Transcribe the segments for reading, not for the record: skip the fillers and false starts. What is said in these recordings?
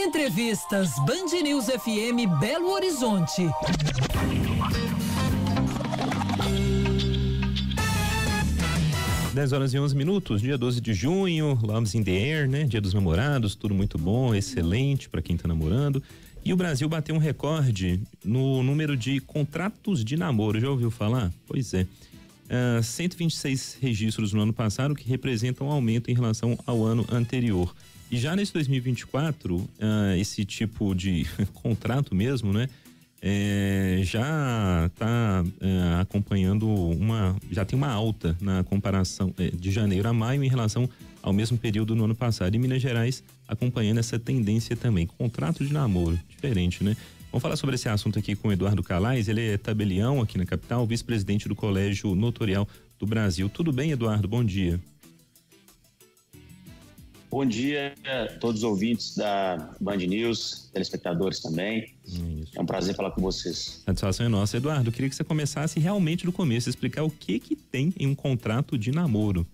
Entrevistas Band News FM Belo Horizonte. 10h11, dia 12 de junho, Loves in the Air, né? Dia dos Namorados, tudo muito bom, excelente para quem tá namorando. E o Brasil bateu um recorde no número de contratos de namoro, já ouviu falar? Pois é. 126 registros no ano passado, que representam um aumento em relação ao ano anterior. E já nesse 2024, esse tipo de contrato mesmo, né? Já está acompanhando já tem uma alta na comparação de janeiro a maio em relação ao mesmo período no ano passado. E Minas Gerais acompanhando essa tendência também. Contrato de namoro, diferente, né? Vamos falar sobre esse assunto aqui com o Eduardo Calais, ele é tabelião aqui na capital, vice-presidente do Colégio Notarial do Brasil. Tudo bem, Eduardo? Bom dia. Bom dia a todos os ouvintes da Band News, telespectadores também. É um prazer falar com vocês. Satisfação é nossa. Eduardo, eu queria que você começasse realmente do começo, explicar o que tem em um contrato de namoro.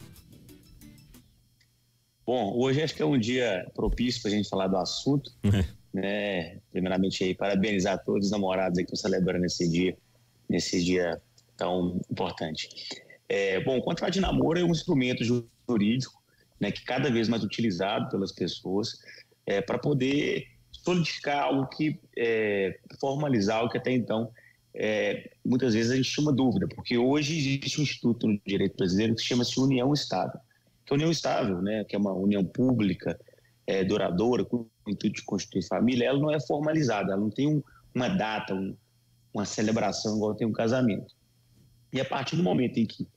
Bom, hoje acho que é um dia propício para a gente falar do assunto, né? Primeiramente aí, parabenizar todos os namorados aí que estão celebrando nesse dia tão importante. Bom, o contrato de namoro é um instrumento jurídico, né, que cada vez mais utilizado pelas pessoas para poder solidificar algo que formalizar algo que até então muitas vezes a gente tinha uma dúvida, porque hoje existe um instituto no direito brasileiro que chama-se União Estável, que a união estável, né, que é uma união pública duradoura com o intuito de constituir família, ela não é formalizada, ela não tem uma data, uma celebração igual tem um casamento. E a partir do momento em que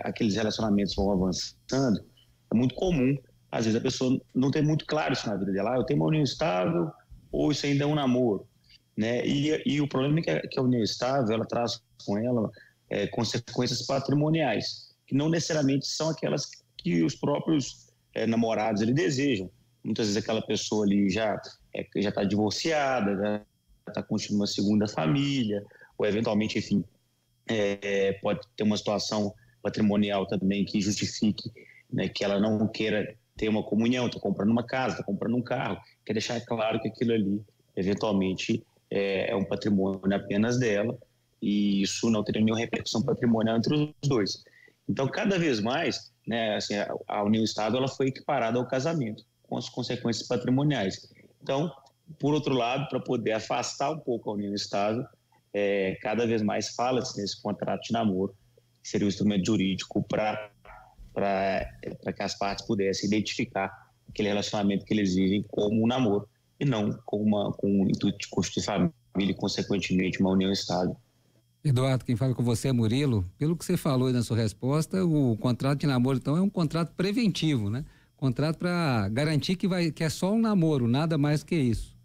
aqueles relacionamentos vão avançando, é muito comum, às vezes a pessoa não tem muito claro isso na vida dela, eu tenho uma união estável ou isso ainda é um namoro, né? E o problema é que a união estável, ela traz com ela consequências patrimoniais, que não necessariamente são aquelas que os próprios namorados ele desejam. Muitas vezes aquela pessoa ali já está divorciada, já está construindo uma segunda família, ou eventualmente, enfim, pode ter uma situação patrimonial também que justifique, né, que ela não queira ter uma comunhão, está comprando uma casa, está comprando um carro, quer deixar claro que aquilo ali, eventualmente, é um patrimônio apenas dela, e isso não teria nenhuma repercussão patrimonial entre os dois. Então, cada vez mais, né, assim, a união estável ela foi equiparada ao casamento, com as consequências patrimoniais. Então, por outro lado, para poder afastar um pouco a união estável, cada vez mais fala-se nesse contrato de namoro, que seria um instrumento jurídico para que as partes pudessem identificar aquele relacionamento que eles vivem como um namoro e não com o intuito de constituir família e, consequentemente, uma união estável. Eduardo, quem fala com você é Murilo. Pelo que você falou aí na sua resposta, o contrato de namoro, então, é um contrato preventivo, né? Contrato para garantir que é só um namoro, nada mais que isso.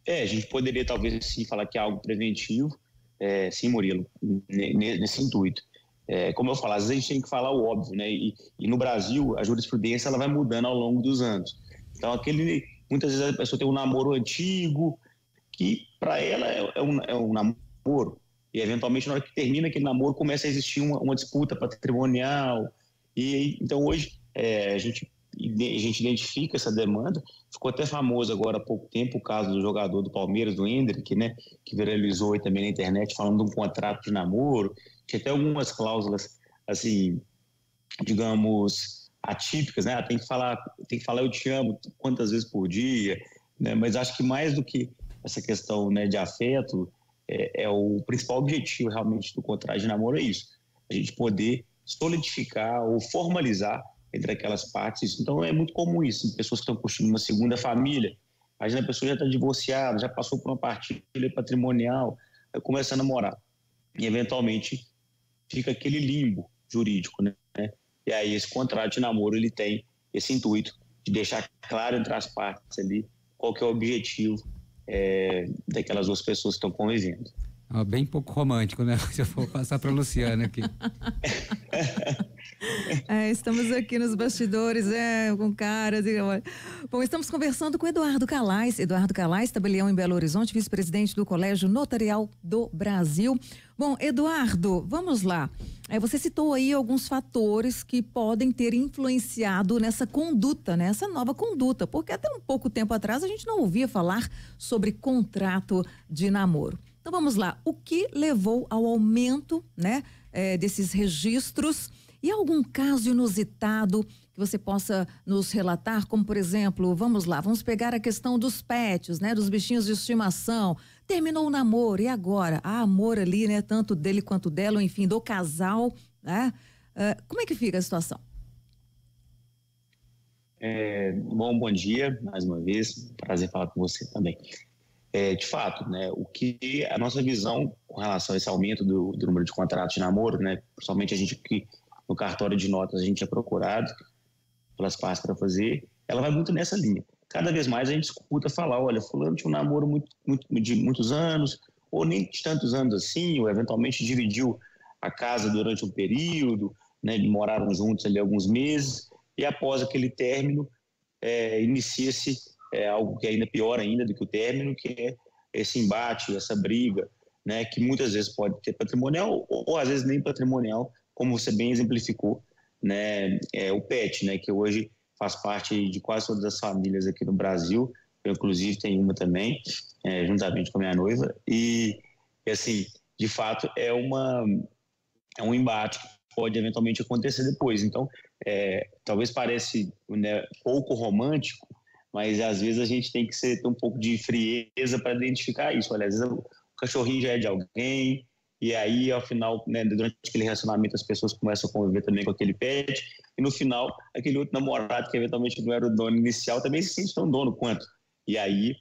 A gente poderia talvez sim falar que é algo preventivo, sim, Murilo, nesse intuito. Como eu falo, às vezes a gente tem que falar o óbvio, né? E no Brasil, a jurisprudência ela vai mudando ao longo dos anos. Então, muitas vezes a pessoa tem um namoro antigo, que para ela é um namoro, e eventualmente na hora que termina aquele namoro começa a existir uma disputa patrimonial, e então hoje a gente identifica essa demanda. Ficou até famoso agora há pouco tempo o caso do jogador do Palmeiras, do Endrick, né, que viralizou aí também na internet falando de um contrato de namoro. Tinha até algumas cláusulas assim, digamos, atípicas, né? Tem que falar eu te amo quantas vezes por dia, né? Mas acho que mais do que essa questão, né, de afeto, o principal objetivo realmente do contrato de namoro é isso, a gente poder solidificar ou formalizar entre aquelas partes. Então é muito comum isso, pessoas que estão construindo uma segunda família, imagina a pessoa já está divorciada, já passou por uma partilha patrimonial, aí começa a namorar, e eventualmente fica aquele limbo jurídico, né? E aí esse contrato de namoro ele tem esse intuito de deixar claro entre as partes ali qual que é o objetivo daquelas duas pessoas que estão convivendo. Bem pouco romântico, né? Se eu for passar para a Luciana aqui. Estamos aqui nos bastidores, com caras. Bom, estamos conversando com Eduardo Calais, tabelião em Belo Horizonte, vice-presidente do Colégio Notarial do Brasil. Bom, Eduardo, vamos lá. Você citou aí alguns fatores que podem ter influenciado nessa conduta, né? Essa nova conduta, porque até um pouco tempo atrás a gente não ouvia falar sobre contrato de namoro. Então vamos lá, o que levou ao aumento, né, desses registros? E algum caso inusitado que você possa nos relatar, como por exemplo, vamos pegar a questão dos pets, né, dos bichinhos de estimação. Terminou o namoro, e agora? Há amor ali, né, tanto dele quanto dela, ou enfim, do casal, né? Como é que fica a situação? Bom dia, mais uma vez, prazer falar com você também. De fato, né, o que a nossa visão com relação a esse aumento do número de contratos de namoro, né, principalmente a gente que no cartório de notas a gente é procurado pelas partes para fazer, ela vai muito nessa linha. Cada vez mais a gente escuta falar, olha, fulano tinha um namoro de muitos anos, ou nem de tantos anos assim, ou eventualmente dividiu a casa durante um período, né, moraram juntos ali alguns meses, e após aquele término, inicia-se algo que é ainda pior ainda do que o término, que é esse embate, essa briga, né, que muitas vezes pode ter patrimonial, ou às vezes nem patrimonial, como você bem exemplificou, né, o PET, né, que hoje faz parte de quase todas as famílias aqui no Brasil. Eu, inclusive, tenho uma também, juntamente com a minha noiva. E, assim, de fato, é um embate que pode eventualmente acontecer depois. Então, talvez pareça, né, pouco romântico, mas às vezes a gente tem que ter um pouco de frieza para identificar isso. Olha, às vezes o cachorrinho já é de alguém, e aí, ao final, né, durante aquele relacionamento, as pessoas começam a conviver também com aquele pet, e no final, aquele outro namorado que eventualmente não era o dono inicial também se sente tão dono quanto. E aí,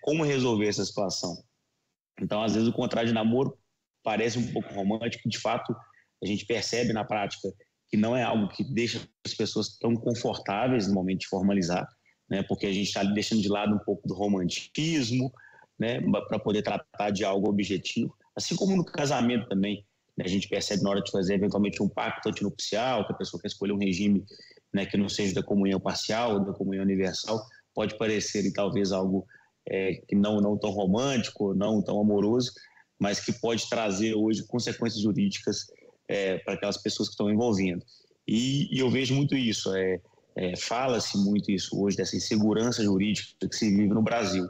como resolver essa situação? Então, às vezes, o contrato de namoro parece um pouco romântico, de fato, a gente percebe na prática que não é algo que deixa as pessoas tão confortáveis no momento de formalizar, né, porque a gente está deixando de lado um pouco do romantismo, né, para poder tratar de algo objetivo. Assim como no casamento também, né, a gente percebe na hora de fazer eventualmente um pacto antinupcial, que a pessoa quer escolher um regime, né, que não seja da comunhão parcial ou da comunhão universal, pode parecer e talvez algo que não tão romântico, não tão amoroso, mas que pode trazer hoje consequências jurídicas para aquelas pessoas que estão envolvendo. E eu vejo muito isso, fala-se muito isso hoje, dessa insegurança jurídica que se vive no Brasil.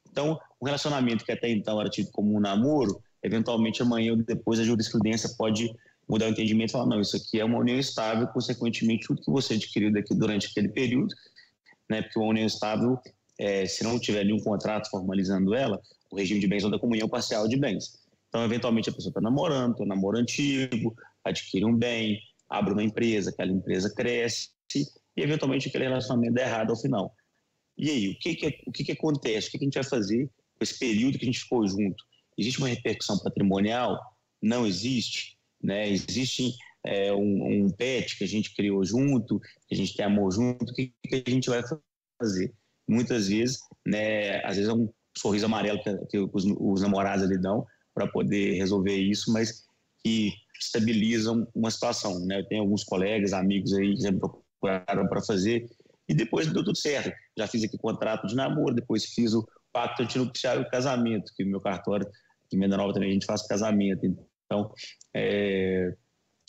Então, um relacionamento que até então era tido como um namoro, eventualmente amanhã ou depois a jurisprudência pode mudar o entendimento e falar, não, isso aqui é uma união estável, consequentemente tudo que você adquiriu daqui durante aquele período, né, porque uma união estável, se não tiver nenhum contrato formalizando ela, o regime de bens ou da comunhão parcial de bens. Então, eventualmente a pessoa está namorando, tem um namoro antigo, adquire um bem, abre uma empresa, aquela empresa cresce e eventualmente aquele relacionamento dá errado ao final. E aí, o que acontece? O que a gente vai fazer com esse período que a gente ficou junto? Existe uma repercussão patrimonial? Não existe, né? Existe um PET que a gente criou junto, que a gente tem amor junto, o que a gente vai fazer? Muitas vezes, né, às vezes é um sorriso amarelo que os namorados ali dão para poder resolver isso, mas que estabilizam uma situação, né? Eu tenho alguns colegas, amigos aí que já me procuraram para fazer e depois deu tudo certo. Já fiz aqui contrato de namoro, depois fiz o pacto antinupcial e o casamento, que no meu cartório em Venda Nova também a gente faz casamento. Então,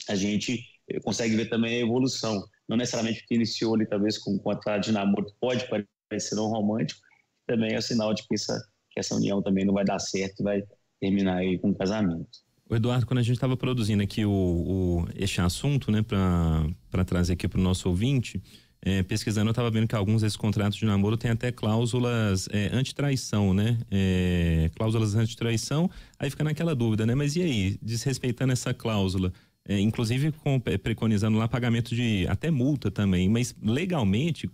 a gente consegue ver também a evolução. Não necessariamente porque iniciou ali talvez com um contrato de namoro, que pode parecer não romântico, também é sinal de que essa união também não vai dar certo e vai terminar aí com um casamento. O Eduardo, quando a gente estava produzindo aqui este assunto, né, para trazer aqui para o nosso ouvinte, pesquisando, eu estava vendo que alguns desses contratos de namoro têm até cláusulas anti-traição, né? Cláusulas anti-traição, aí fica naquela dúvida, né? Mas e aí, desrespeitando essa cláusula, inclusive preconizando lá pagamento de até multa também, mas legalmente,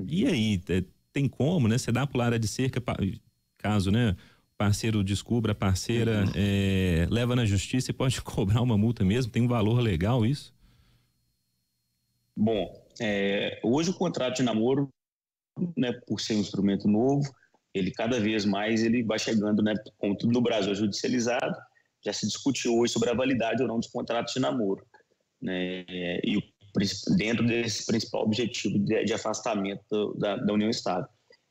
e aí, tem como, né? Você dá a área de cerca, caso, né? Parceiro descubra, a parceira leva na justiça e pode cobrar uma multa mesmo, tem um valor legal isso? Bom, hoje o contrato de namoro, né, por ser um instrumento novo, ele cada vez mais ele vai chegando, né, como tudo no Brasil é judicializado, já se discutiu hoje sobre a validade ou não dos contratos de namoro. né, e dentro desse principal objetivo de afastamento da União-Estado.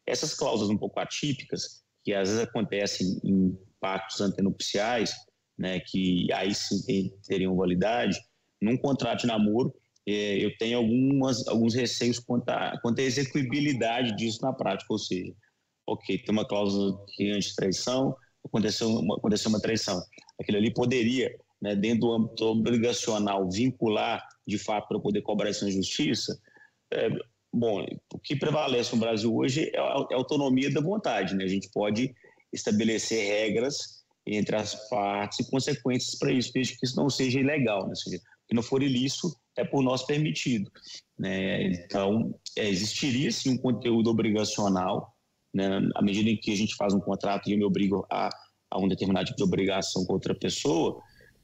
Essas cláusulas um pouco atípicas, que às vezes acontecem em pactos antenupciais, né, que aí sim teriam validade, num contrato de namoro, eu tenho alguns receios quanto à execuibilidade disso na prática, ou seja, ok, tem uma cláusula de anti-traição, aconteceu uma traição, aquilo ali poderia, né, dentro do âmbito obrigacional, vincular de fato para poder cobrar isso na justiça. Bom, o que prevalece no Brasil hoje é a autonomia da vontade, né? A gente pode estabelecer regras entre as partes e consequências para isso, desde que isso não seja ilegal, né? Ou seja, que não for ilícito, é por nós permitido, né? Então, existiria sim um conteúdo obrigacional, né? À medida em que a gente faz um contrato e eu me obrigo a um determinado tipo de obrigação com outra pessoa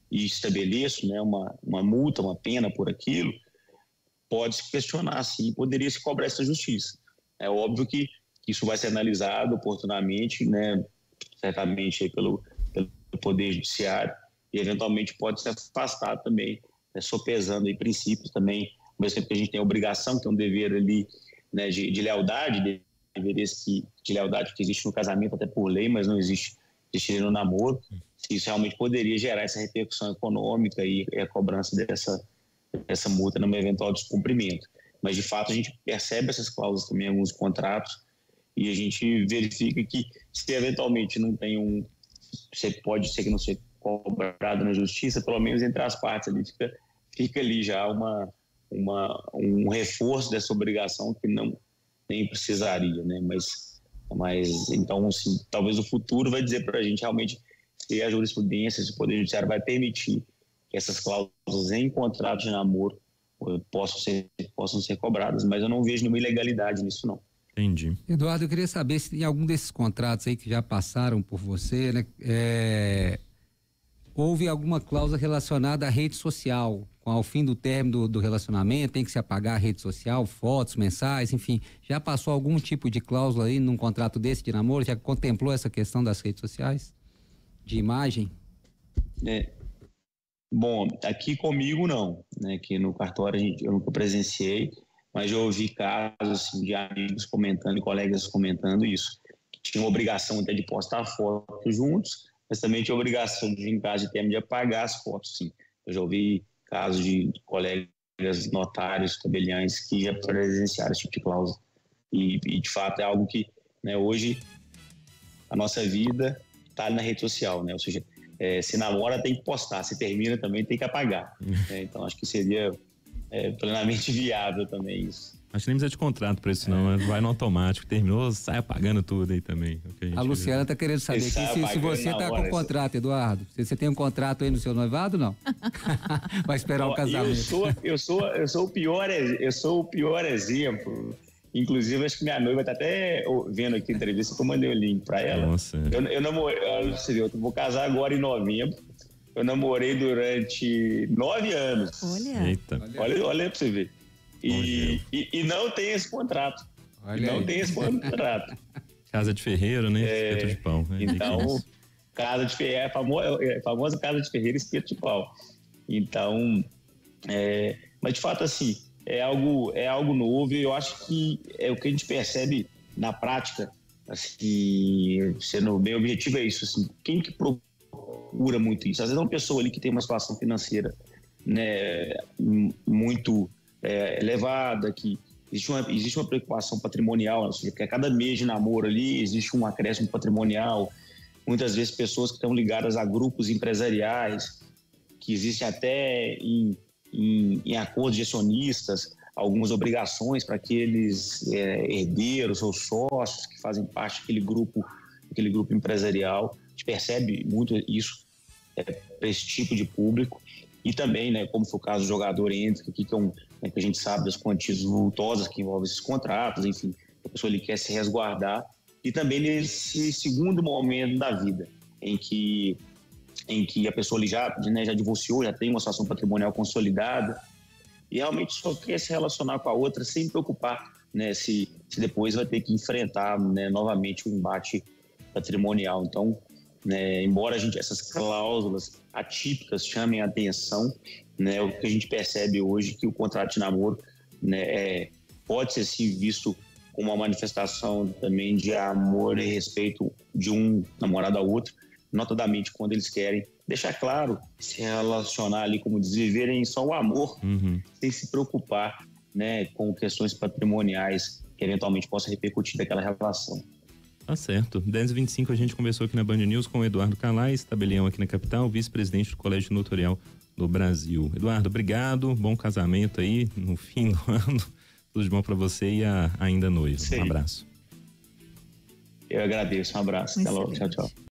e estabeleço, né, uma multa, uma pena por aquilo, pode-se questionar, sim, poderia se cobrar essa justiça. É óbvio que isso vai ser analisado oportunamente, né, certamente aí pelo Poder Judiciário, e eventualmente pode ser afastado também, né, sopesando aí princípios também, ao mesmo tempo que a gente tem a obrigação, tem um dever ali, né, de lealdade, de lealdade que existe no casamento até por lei, mas não existe no namoro. Isso realmente poderia gerar essa repercussão econômica e a cobrança dessa multa num eventual descumprimento. Mas, de fato, a gente percebe essas cláusulas também em alguns contratos e a gente verifica que se eventualmente não tem pode ser que não seja cobrado na justiça, pelo menos entre as partes ali fica ali já um reforço dessa obrigação que nem precisaria, né? Mas então, assim, talvez o futuro vai dizer para a gente realmente se a jurisprudência, se o Poder Judiciário vai permitir que essas cláusulas em contratos de namoro possam ser cobradas, mas eu não vejo nenhuma ilegalidade nisso, não. Entendi. Eduardo, eu queria saber se em algum desses contratos aí que já passaram por você, né, houve alguma cláusula relacionada à rede social, ao fim do término do relacionamento, tem que se apagar a rede social, fotos, mensagens, enfim, já passou algum tipo de cláusula aí num contrato desse de namoro? Já contemplou essa questão das redes sociais? De imagem? Bom, aqui comigo não, né? Aqui no cartório eu nunca presenciei, mas eu ouvi casos assim, de amigos comentando e colegas comentando isso, que tinham obrigação até de postar fotos juntos, mas também tinha obrigação de, em caso de término, de apagar as fotos, sim. Eu já ouvi casos de colegas notários, tabeliães que já presenciaram esse tipo de cláusula. E de fato é algo que, né, hoje a nossa vida está na rede social, né? Ou seja, se namora tem que postar, se termina também tem que apagar. Né? Então acho que seria plenamente viável também isso. Acho que nem precisa de contrato para isso não, vai no automático, terminou, sai apagando tudo aí também. A Luciana tá querendo saber aqui se você tá com contrato, Eduardo. Se você tem um contrato aí no seu noivado, não? Vai esperar o casamento. Eu sou o pior exemplo. Inclusive, acho que minha noiva tá até vendo aqui a entrevista que eu mandei o link para ela. Nossa. Eu namorei, eu vou casar agora em novembro. Eu namorei durante 9 anos. Olha. Eita. Olha para você ver. E não tem esse contrato. Tem esse contrato. Casa de ferreiro, né? Espeto de pau. Né? Então, casa de ferreiro, a famosa casa de ferreiro, espeto de pau. Então, mas de fato, assim, é algo novo e eu acho que é o que a gente percebe na prática, assim, sendo bem objetivo é isso, assim, quem que procura muito isso? Às vezes é uma pessoa ali que tem uma situação financeira, né, muito elevada, que existe uma preocupação patrimonial, ou seja, porque a cada mês de namoro ali existe um acréscimo patrimonial, muitas vezes pessoas que estão ligadas a grupos empresariais, que existem até em acordos de acionistas, algumas obrigações para aqueles herdeiros ou sócios que fazem parte daquele grupo empresarial. A gente percebe muito isso para esse tipo de público. E também, né, como foi o caso do jogador Hendrick, que a gente sabe das quantias vultosas que envolvem esses contratos, enfim, a pessoa ali quer se resguardar. E também nesse segundo momento da vida, em que a pessoa ali já divorciou, já tem uma situação patrimonial consolidada e realmente só quer se relacionar com a outra sem preocupar, né, se depois vai ter que enfrentar, né, novamente um embate patrimonial. Então, né? Embora essas cláusulas atípicas chamem a atenção, né? O que a gente percebe hoje é que o contrato de namoro, né, pode ser sim visto como uma manifestação também de amor e respeito de um namorado ao outro, notadamente quando eles querem deixar claro, se relacionar ali, como diz, viverem só o amor, sem se preocupar, né, com questões patrimoniais que eventualmente possa repercutir daquela relação. Tá certo. 10h25 a gente conversou aqui na Band News com o Eduardo Calais, tabelião aqui na capital, vice-presidente do Colégio Notarial do Brasil. Eduardo, obrigado, bom casamento aí no fim do ano, tudo de bom para você e a ainda noiva. Um abraço. Eu agradeço, um abraço. Até logo, tchau, tchau.